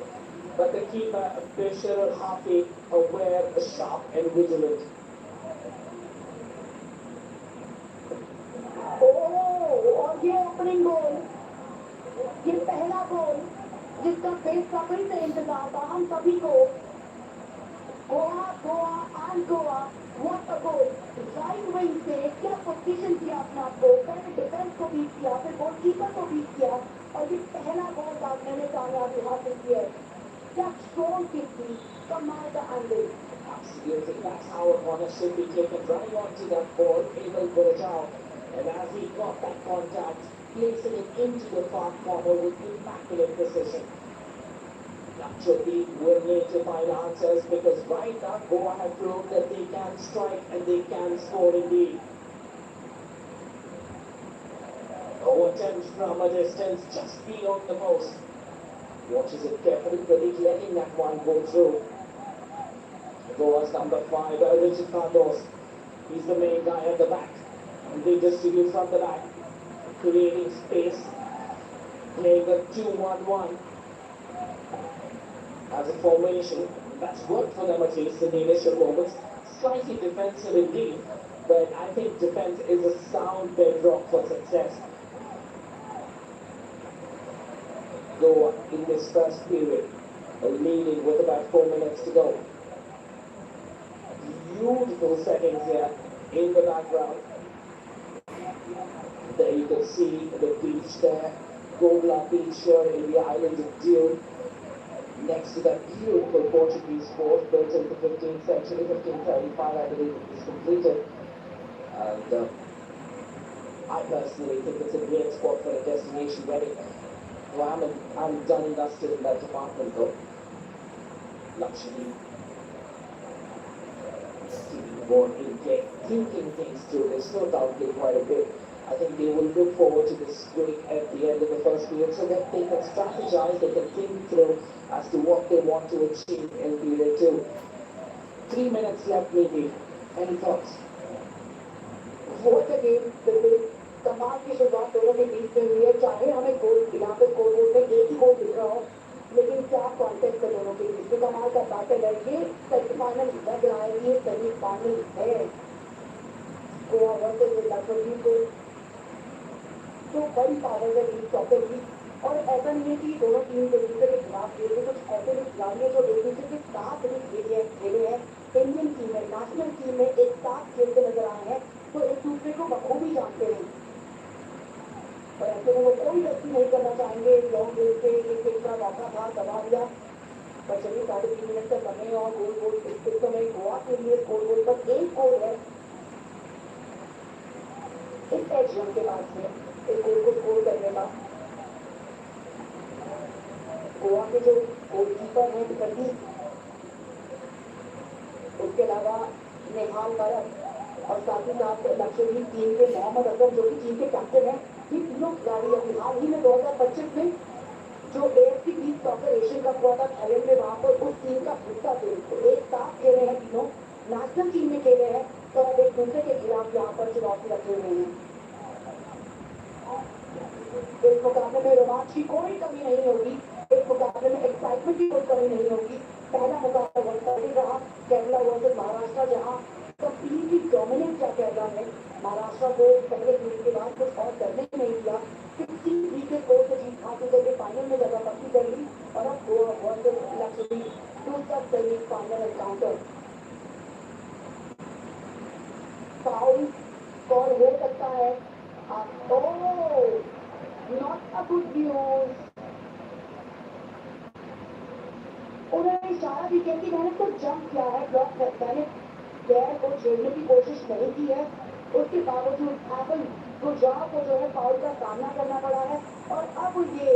but the keeper, Bisharul Hafi, aware, sharp and vigilant. और ये opening गोल, ये पहला गोल जिसका बेसब्री से इंतजार था हम सभी को। Goa Goa and Goa, what a goal. Right wing से क्या पोजीशन किया अपने आप को, पहले डिफेंस को बीट किया, फिर गोलकीपर को बीट किया और ये पहला गोल दागने में कामयाबी हासिल की है। क्या स्ट्रॉन्ग किक थी, कमाल का angle. Absolutely, that's how a corner should be taken, running onto that ball, able to it out. And as he got that contact, placing it into the far corner with immaculate precision. Lakshadweep will need to find answers because right now Goa have proved that they can strike and they can score indeed. Oh, attempt from a distance just beyond the post. Watches it carefully, Pradeep letting that one go through. Goa's number 5, Richard Cardos. He's the main guy at the back. And they distribute from the back, creating space, playing a 2-1-1 as a formation. That's worked for them at least in the initial moments. Slightly defensive indeed, but I think defense is a sound bedrock for success. Goa in this first period, leading with about 4 minutes to go. Beautiful settings here in the background. There you can see the beach there, Gobla beach here in the island of Dune, next to that beautiful Portuguese fort built in the 15th century, 1535 I believe it was completed. And I personally think it's a great spot for a destination wedding. Well, I'm done and dusted in that department though. Luxury. More in play, thinking things through. There's no doubt they quite a bit. I think they will look forward to this break at the end of the first period so that they can strategize, they can think through as to what they want to achieve in period 2. 3 minutes left maybe. Any thoughts? What a game, बिल्कुल कमाल की शुरुआत दोनों के बीच में हुई है। चाहे हमें गोल यहाँ पे स्कोर बोर्ड में एक ही गोल दिख रहा हो, लेकिन क्या कॉन्टेक्ट है दोनों के बीच में, कमाल का बैटल है। ये सेमीफाइनल लग रहा है, ये सेमीफाइनल है। गोवा वर्सेस लक्षद्वीप को तो बड़ी पावर है लीग, टॉपर लीग। और ऐसा नहीं है कि दोनों टीम एक दूसरे के खिलाफ खेल रहे, कुछ ऐसे भी खिलाड़ी हैं जो एक दूसरे के साथ भी खेले हैं। इंडियन टीम में, नेशनल टीम में एक साथ खेलते नजर आए हैं, तो एक दूसरे को बखूबी जानते हैं। और ऐसे में वो कोई गलती नहीं करना चाहेंगे। लॉन्ग रेस पे एक का मौका था, दबा दिया। पर चलिए 3.5 मिनट का समय और गोल इस समय गोवा के लिए स्कोर बोर्ड पर एक गोल है इस एज के पास में इस गोल को स्कोर करने का। गोवा के जो गोलकीपर हैं विकल्पी, उसके अलावा नेहाल भरत और साथ ही साथ लक्षद्वीप टीम के मोहम्मद असलम जो कि टीम के कैप्टन हैं, ये तीनों खिलाड़ी अभी हाल ही में 2025 में जो AFC beach soccer Asian cup हुआ था थाईलैंड में, वहां पर उस टीम का हिस्सा थे। तो एक साथ खेले हैं तीनों, नेशनल टीम में खेले हैं, तो अब एक दूसरे के खिलाफ यहाँ पर चुनौती रखे हुए हैं। इस मुकाबले में रोमांच की कोई कमी नहीं होगी, इस मुकाबले में एक्साइटमेंट की कोई कमी नहीं होगी। पहला मुकाबला वर्ल्ड रहा केरला वर्सेस महाराष्ट्र, जहाँ कंप्लीटली डोमिनेट किया केरला ने महाराष्ट्र को पहले गेम के बाद कुछ और करने ही नहीं दिया। 63 के स्कोर से जीत हासिल करके फाइनल में जगह पक्की कर ली और अब गोवा वर्सेस लक्षद्वीप दूसरा सेमीफाइनल एनकाउंटर। फाउल स्कोर हो सकता है। Not a good news. उन्होंने इशारा भी किया कि मैंने तो जंप किया है, ब्लॉक मैंने प्लेयर को छेड़ने की कोशिश नहीं की है, उसके बावजूद एपल गुजरात को जो है फाउल का सामना करना पड़ा है। और अब ये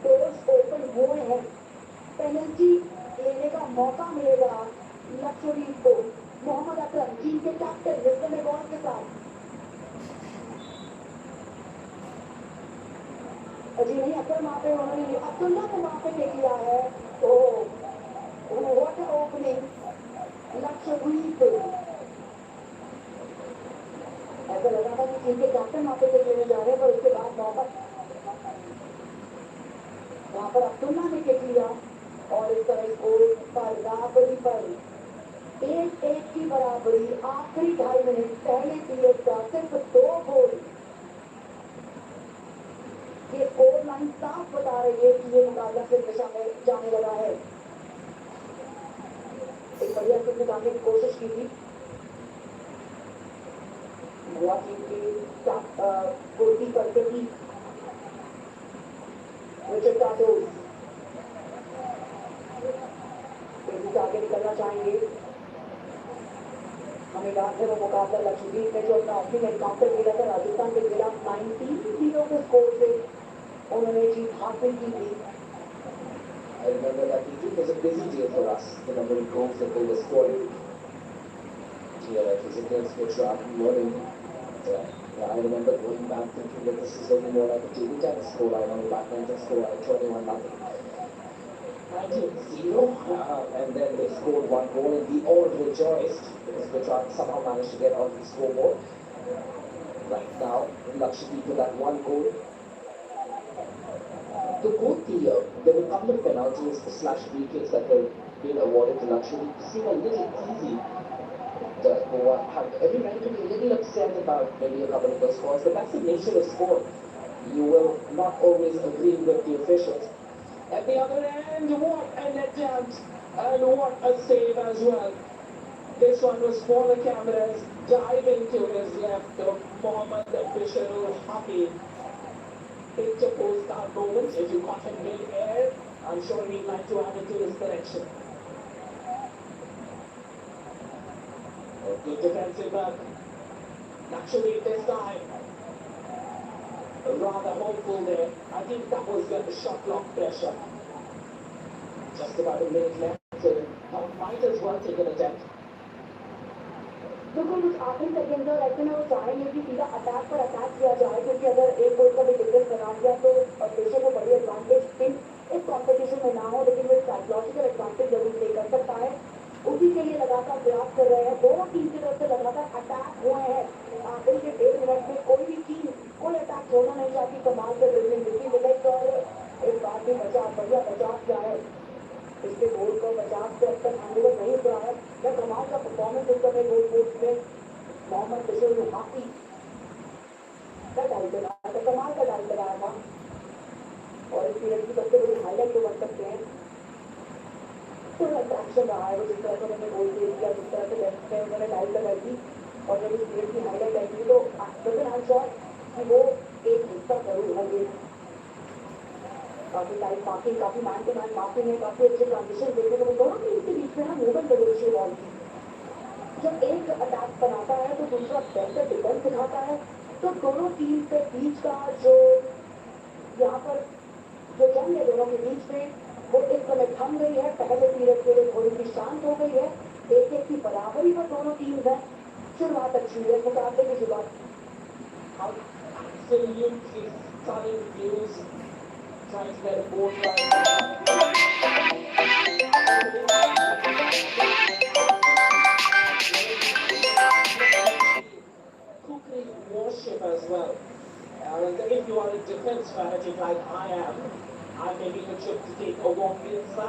डोर्स ओपन हुए हैं, पेनल्टी लेने का मौका मिलेगा लक्षद्वीप को। मोहम्मद असलम टीम के कैप्टन हिस्से में बॉल के साथ जी नहीं, असल वहाँ पे उन्होंने अब्दुल्ला को वहाँ पे देख लिया है। तो व्हाट ओपनिंग लक्षद्वीप। ऐसा लगा था कि टीम के कैप्टन वहाँ पे देख लेने जा रहे हैं, पर उसके बाद वहाँ पर अब्दुल्ला ने देख लिया और इस तरह स्कोर बराबरी पर 1-1 की बराबरी। आखिरी 2.5 मिनट पहले पीरियड का सिर्फ 2 गोल। ये स्कोर लाइन साफ बता है ये मुकाबला फिर दिशा में जाने लगा है। एक बढ़िया फिर निकालने की कोशिश की थी गोवा टीम के गोलकीपर के भी रिचर्ड कार्डोज तेजी से आगे निकलना चाहेंगे। हमें याद है वो मुकाबला लक्षद्वीप में जो अपना ओपनिंग एनकाउंटर मिला था राजस्थान के खिलाफ 19-0 के स्कोर से उन्होंने जीत हासिल की थी। I remember that it was a busy day for us, the number of goals that they were scoring. Yeah, it was against which morning. I remember going back thinking that this is only more like a table tennis scoreline on the badminton scoreline, 21-0. 19-0, and then they scored one goal and we all rejoiced because Gujarat somehow managed to get on the scoreboard. Right now, Lakshadweep with that one goal. So both there were a couple of penalties slash free kicks that were being awarded to Lakshadweep seem a little easy. Everybody can be a little upset about maybe a couple of those scores, but that's the nature of sport. You will not always agree with the officials. At the other end, what an attempt and what a save as well. This one was for the cameras, diving to his left, the Mohammed official hockey. Picture postcard moment. If you caught him mid-air, I'm sure he'd like to add it to his collection. A good defensive work. Naturally this time. Rather hopeful there. I think that was the shot lock pressure. Just about a minute left, so might as well take an attempt. बिल्कुल कुछ आखिरी second और ऐसे में वो चाहेंगे कि सीधा अटैक पर अटैक किया जाए क्योंकि अगर एक गोल का भी डिफरेंस बना दिया तो देशों को बड़ी एडवांटेज इस कॉम्पिटिशन में ना हो, लेकिन वो साइकोलॉजिकल एडवांटेज जरूर प्ले कर सकता है। उसी के लिए लगातार प्रयास कर रहे हैं। दोनों टीम की तरफ से लगातार अटैक हुए हैं। आखिरी के 1.5 मिनट में कोई भी टीम कोई अटैक छोड़ना नहीं चाहती। कमाल से मिलेक्स और एक बार भी बढ़िया बचाव किया है। इसके गोल को बचाव से अब तक हैंडओवर नहीं हुआ है। क्या कमाल का परफॉर्मेंस इस समय गोल पोस्ट में मोहम्मद बशीर ने हाथी का डाल लगाया था, कमाल का डाल लगाया था और इस पीरियड की सबसे बड़ी हाईलाइट तो बन सकते हैं। तो अट्रैक्शन रहा है वो जिस तरह से उन्होंने गोल किया, जिस तरह से लेफ्ट में उन्होंने डाल लगाई थी और जब इस पीरियड की हाईलाइट आई थी तो आई थॉट कि वो एक हिस्सा जरूर होंगे। काफी टाइम मार्किंग, काफी मैन टू मैन मार्किंग है, काफी अच्छे ट्रांजिशन देखने को दोनों टीम के बीच में ना मूवमेंट बदलती बॉल की। जब एक अटैक बनाता है तो दूसरा बेहतर डिफेंस दिखाता है, तो दोनों टीम के बीच का जो यहाँ पर जो जंग है दोनों के बीच में वो एक समय थम गई है। पहले पीरियड के लिए थोड़ी सी शांत हो गई है। 1-1 की बराबरी पर दोनों टीम है। शुरुआत अच्छी है, मुकाबले की शुरुआत Trying to get a ball right. Kukri warship as well. And if you are a defense fanatic like I am, I'm making a trip to take a walk inside.